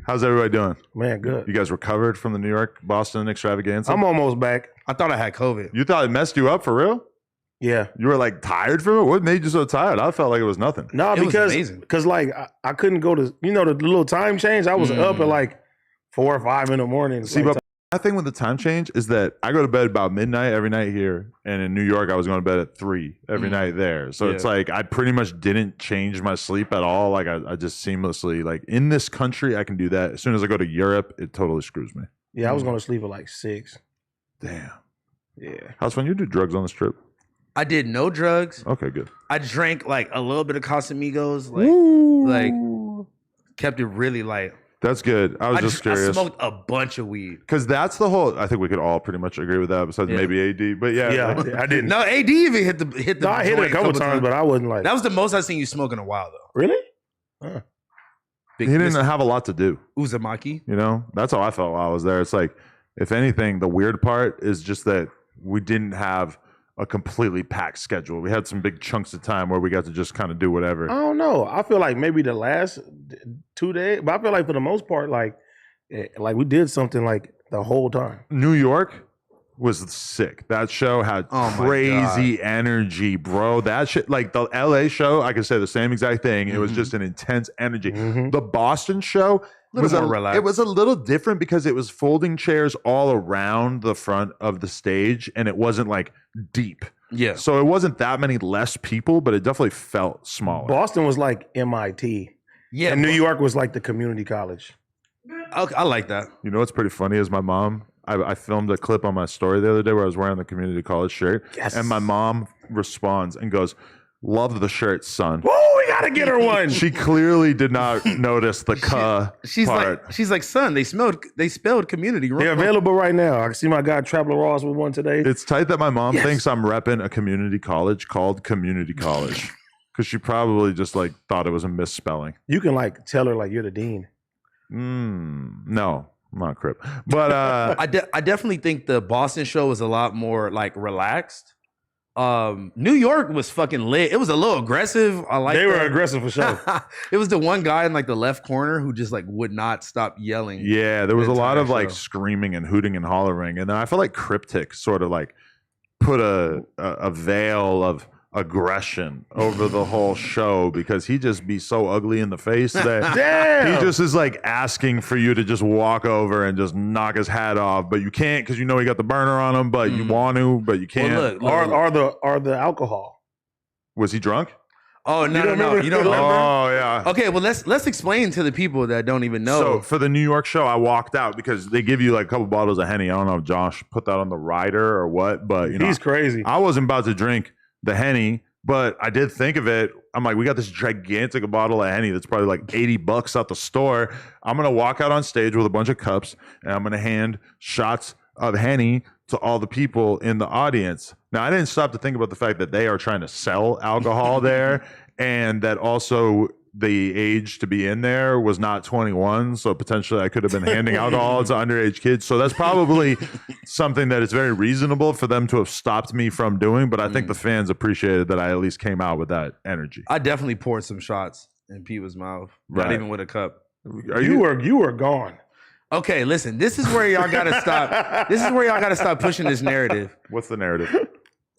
How's everybody doing? Man, good. You guys recovered from the New York, Boston extravaganza? I'm almost back. I thought I had COVID. You thought it messed you up for real? Yeah. You were like tired from it? What made you so tired? I felt like it was nothing. No, It was because amazing. like I couldn't go to the little time change. I was up at like 4 or 5 in the morning. See, but my thing with the time change is that I go to bed about midnight every night here, and in New York I was going to bed at 3 every night there. So it's like I pretty much didn't change my sleep at all. Like I just seamlessly, like in this country I can do that. As soon as I go to Europe, it totally screws me. Yeah, I was going to sleep at like 6. Damn. Yeah. How's fun? You do drugs on the strip? I did no drugs. Okay, good. I drank like a little bit of Casamigos, like kept it really light. That's good. I was just curious. I smoked a bunch of weed. Because that's the whole. I think we could all pretty much agree with that, besides maybe AD. But yeah, I didn't. No, AD even hit the. No, I hit it a couple times, but I wasn't like. That was the most I've seen you smoke in a while, though. Really? Huh. He didn't have a lot to do. Uzumaki. You know, that's how I felt while I was there. It's like, if anything, the weird part is just that we didn't have a completely packed schedule. We had some big chunks of time where we got to just kind of do whatever. I don't know. I feel like maybe the last 2 days, but I feel like for the most part, like we did something like the whole time. New York was sick. That show had crazy energy, bro. That shit, like the LA show, I could say the same exact thing. It was just an intense energy. The Boston show was more relaxed. It was a little different because it was folding chairs all around the front of the stage, and it wasn't like deep. Yeah. So it wasn't that many less people, but it definitely felt smaller. Boston was like MIT. Yeah. And New York was like the community college. Okay, I like that. You know what's pretty funny is my mom. I filmed a clip on my story the other day where I was wearing the community college shirt, and my mom responds and goes, "Love the shirt, son." Oh, we gotta get her one. She clearly did not notice the She's part. like, son, they spelled community wrong. They're available right now. I can see my guy Traveler Ross with one today. It's tight that my mom thinks I'm repping a community college called community college, because she probably just like thought it was a misspelling. You can like tell her like you're the dean. No, I'm not Crip, but I definitely think the Boston show was a lot more like relaxed. New York was fucking lit. It was a little aggressive. I like. They were aggressive for sure. It was the one guy in like the left corner who just like would not stop yelling. yeah, there was a lot of like show. screaming and hooting and hollering, and then I feel like Cryptic sort of like put a veil of aggression over the whole show, because he just be so ugly in the face that Damn. he just is like asking for you to just walk over and just knock his hat off, but you can't because you know he got the burner on him, but you want to, but you can't. Well, Or the alcohol. Was he drunk? Oh no, you don't remember? Oh yeah. Okay, well let's explain to the people that don't even know. So for the New York show, I walked out because they give you like a couple bottles of Henny. I don't know if Josh put that on the rider or what, but you know, He's crazy. I wasn't about to drink the Henny, but I did think of it. I'm like, we got this gigantic bottle of Henny that's probably like $80 out the store. I'm going to walk out on stage with a bunch of cups, and I'm going to hand shots of Henny to all the people in the audience. Now, I didn't stop to think about the fact that they are trying to sell alcohol there, and that also the age to be in there was not 21. So potentially I could have been handing alcohol to underage kids. So that's probably something that is very reasonable for them to have stopped me from doing. But I think the fans appreciated that I at least came out with that energy. I definitely poured some shots in People's mouth, not even with a cup. You were gone. Okay, listen, this is where y'all gotta stop. This is where y'all gotta stop pushing this narrative. What's the narrative?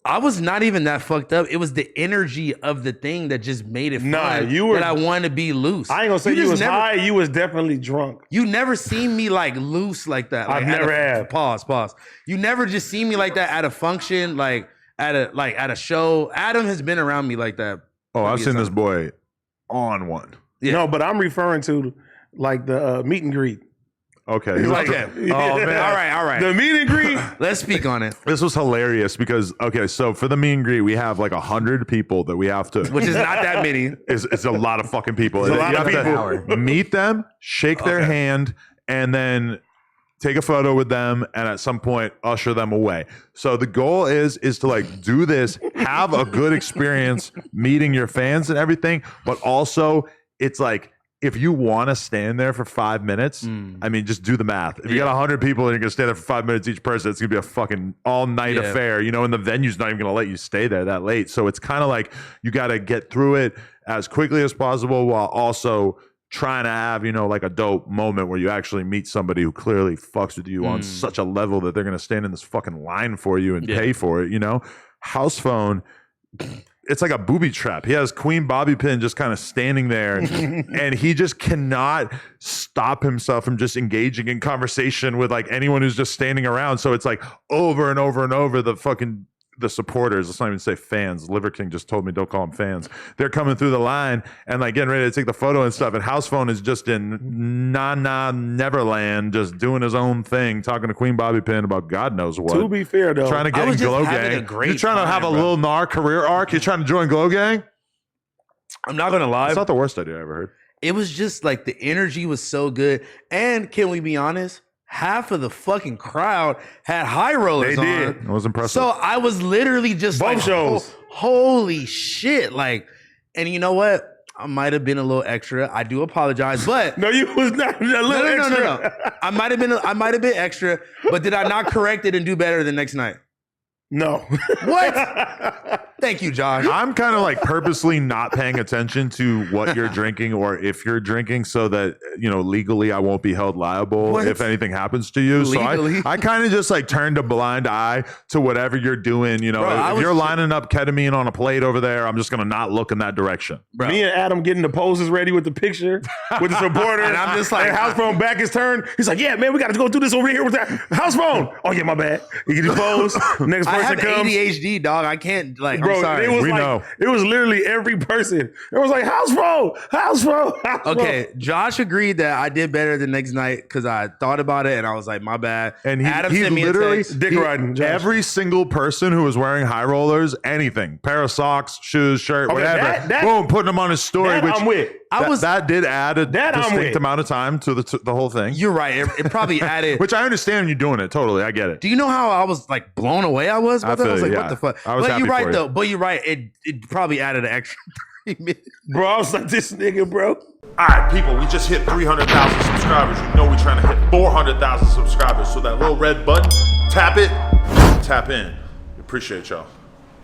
I was not even that fucked up. It was the energy of the thing that just made it fun. That I wanted to be loose. I ain't gonna say you was high. You was definitely drunk. You never seen me like loose like that. Like, I've never had. Pause. You never just seen me like that at a function, like at a show. Adam has been around me like that. Oh, I've seen this boy on one. Yeah. No, but I'm referring to like the meet and greet. Okay. Like that. Oh, man. All right. The meet and greet. Let's speak on it. This was hilarious because, okay, so for the meet and greet, we have like 100 people that we have to... Which is not that many. It's a lot of fucking people. It's a lot you of have people. to meet them, shake their hand, and then take a photo with them, and at some point usher them away. So the goal is to like do this, have a good experience meeting your fans and everything, but also it's like, if you want to stand there for 5 minutes, I mean, just do the math. If you got 100 people and you're going to stay there for 5 minutes each person, it's going to be a fucking all-night affair, you know, and the venue's not even going to let you stay there that late. So it's kind of like you got to get through it as quickly as possible while also trying to have, you know, like a dope moment where you actually meet somebody who clearly fucks with you on such a level that they're going to stand in this fucking line for you and pay for it, you know? House phone, it's like a booby trap. He has Queen Bobby Pin just kind of standing there and he just cannot stop himself from just engaging in conversation with like anyone who's just standing around. So it's like over and over and over the supporters, let's not even say fans. Liver King just told me don't call them fans. They're coming through the line and like getting ready to take the photo and stuff. And House Phone is just in Neverland, just doing his own thing, talking to Queen Bobby Pin about God knows what. To be fair though, Trying to get in Glow Gang. You're trying to have a Lil Nar career arc. You're trying to join Glow Gang. I'm not gonna lie. It's not the worst idea I ever heard. It was just like the energy was so good. And can we be honest? Half of the fucking crowd had high rollers on. It was impressive. So I was literally just both like, shows. Holy shit. Like, and you know what? I might have been a little extra. I do apologize, but No, you was not a little extra. no. I might have been extra, but did I not correct it and do better the next night? No. What? Thank you, Josh. I'm kind of like purposely not paying attention to what you're drinking or if you're drinking so that, you know, legally I won't be held liable if anything happens to you. Legally? So I kind of just like turned a blind eye to whatever you're doing. You know, Bro, if you're lining up ketamine on a plate over there, I'm just going to not look in that direction. Bro. Me and Adam getting the poses ready with the picture with the supporter. And I'm just like, House Phone back his turn. He's like, yeah, man, we got to go do this over here with that House Phone. Oh, yeah, my bad. He get his pose. Next I person have comes. ADHD, dog. I can't, like, Bro, I'm sorry. it was We like, know. it was literally every person. It was like, House Phone, House Phone, House Phone. Okay, Josh agreed that I did better the next night because I thought about it and I was like, my bad. And Adam he sent me a literally text. Dick riding, Josh. every single person who was wearing high rollers, anything, pair of socks, shoes, shirt, Okay, whatever, that- boom, putting them on his story. That Which I'm with. that did add a That I'm distinct with. amount of time to the whole thing. You're right. It probably added. Which I understand you doing it totally. I get it. Do you know how I was like blown away? I was. I With that? I was feel like, you, what the fuck? I was But happy you're right for you. though. But you're right. It probably added an extra 3 minutes. Bro, I was like, this nigga, bro. All right, people, we just hit 300,000 subscribers. You know we're trying to hit 400,000 subscribers. So that little red button, tap it, tap in. Appreciate y'all.